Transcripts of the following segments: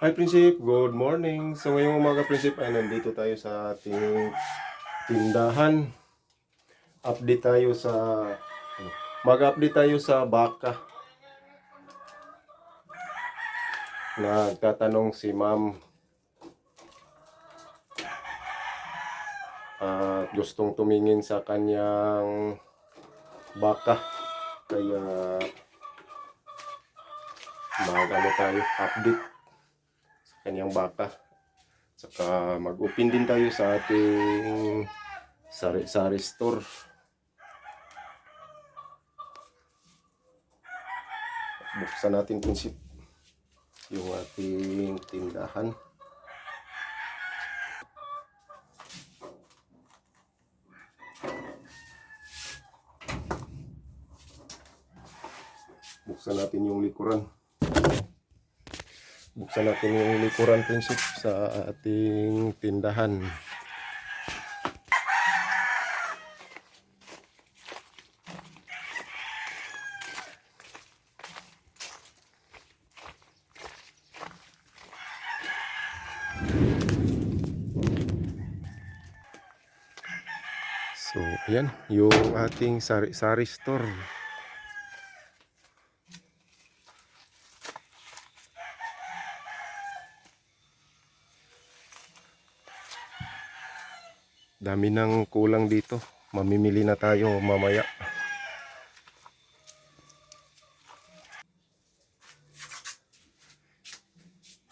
Hi Prinsip, good morning. So ngayong umaga Prinsip ay nandito tayo sa ating tindahan. Update tayo sa Mag-update tayo sa baka. Nagtatanong si ma'am at gustong tumingin sa kanyang baka. Kaya tayo update sa kanyang baka. Saka mag-open din tayo sa ating sari-sari store. Buksan natin Prinsip yung ating tindahan. Buksan natin yung likuran. Buksan natin yung likuran Prinsip sa ating tindahan. So, ayan, yung ating sari-sari store. Dami ng kulang dito. Mamimili na tayo mamaya.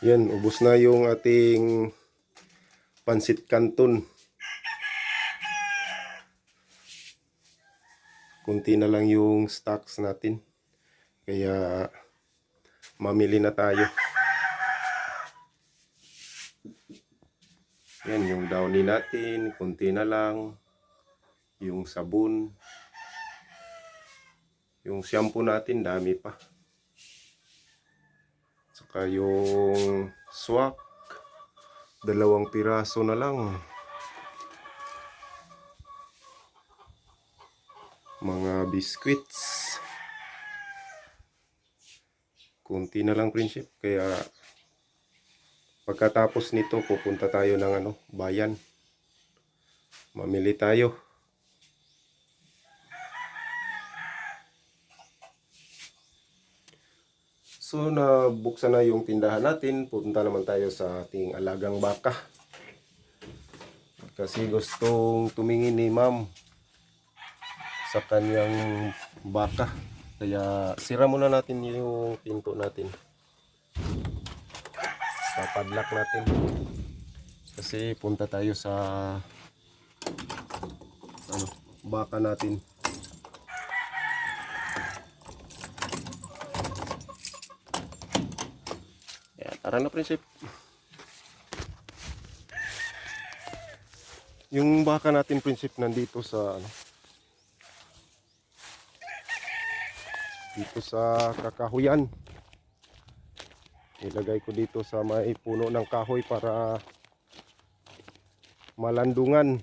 Yan, ubos na yung ating pansit canton. Kunti na lang yung stocks natin. Kaya mamili na tayo. Yan, yung downy natin, kunti na lang. Yung sabon. Yung shampoo natin, dami pa. Saka yung swak, 2 piraso na lang. Mga biscuits. Kunti na lang Prinsip. Kaya pagkatapos nito, pupunta tayo ng bayan. Mamili tayo. So, nabuksan na yung tindahan natin. Pupunta naman tayo sa ating alagang baka. Kasi gustong tumingin ni ma'am sa kanyang baka. Kaya sira muna natin yung pinto natin. Papadlock natin. Kasi punta tayo sa baka natin. Kaya tara na Prinsip. Yung baka natin Prinsip nandito sa dito sa kakahuyan. Ilagay ko dito sa may puno ng kahoy para malandungan.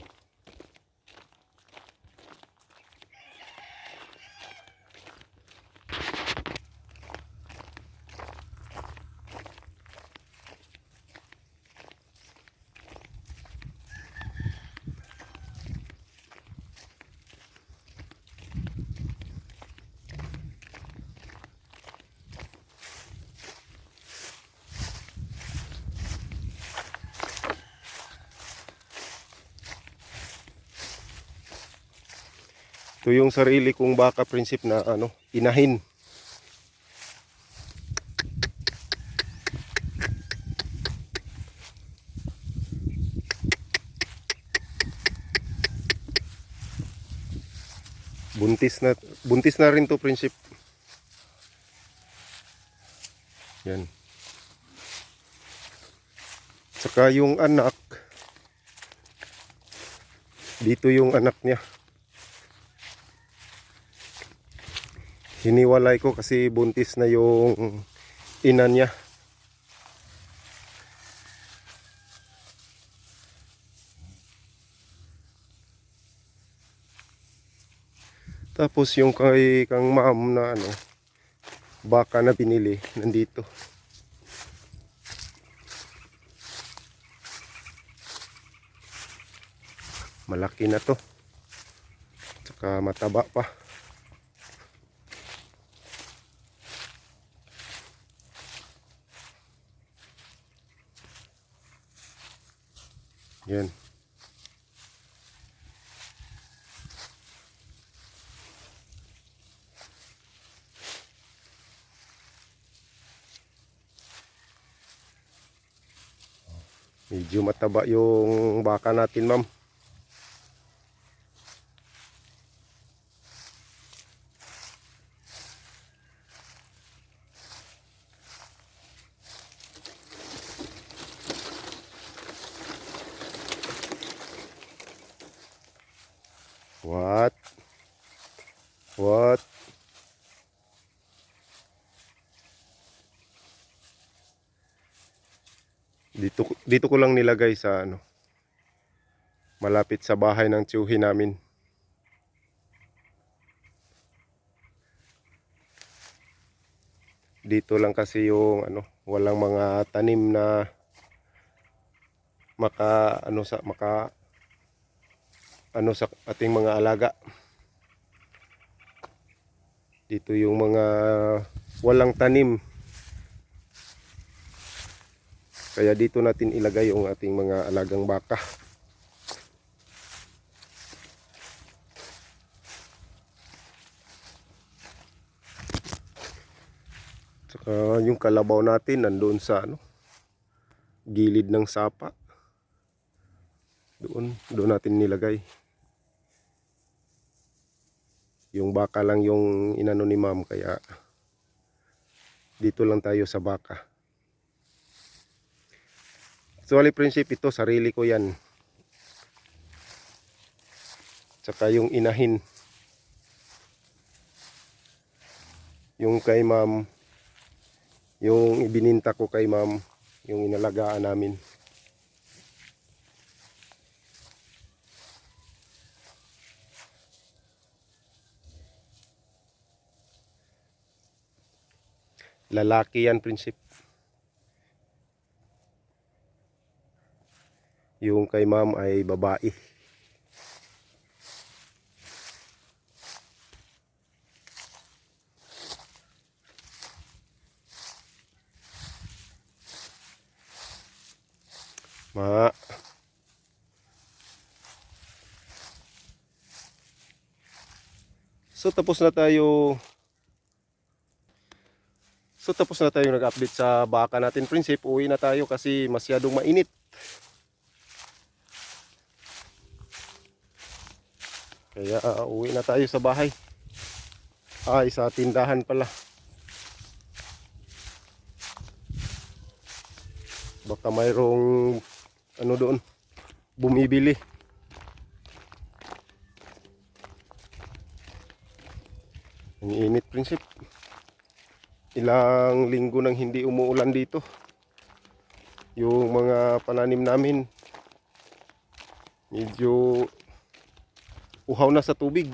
Ito yung sarili kong baka Prinsip na inahin. Buntis na rin to Prinsip. Yan. Saka yung anak, dito yung anak niya. Hiniwalay ko kasi buntis na yung ina niya. Tapos yung kang ma'am na baka na binili nandito. Malaki na to. Tsaka mataba pa. Yan. Medyo mataba yung baka natin, ma'am. What? What? Dito ko lang nilagay sa ano, malapit sa bahay ng tiyuhin namin. Dito lang kasi yung ano, walang mga tanim na maka sa ating mga alaga. Dito yung mga walang tanim. Kaya dito natin ilagay yung ating mga alagang baka. Saka yung kalabaw natin nandoon sa ano, gilid ng sapa. Doon natin nilagay. Yung baka lang yung inano ni ma'am, kaya dito lang tayo sa baka. Actually, prinsip ito, sarili ko yan. Tsaka yung inahin. Yung kay ma'am, yung ibininta ko kay ma'am, yung inalagaan namin. Lalaki yan, prinsip. Yung kay ma'am ay babae. So tapos na tayo nag-update sa baka natin, prinsip. Uwi na tayo kasi masyadong mainit. Kaya uwi na tayo sa bahay. Sa tindahan pala. Baka mayroong ano doon, bumibili. Ang init, prinsip. Ilang linggo nang hindi umuulan dito. Yung mga pananim namin medyo uhaw na sa tubig.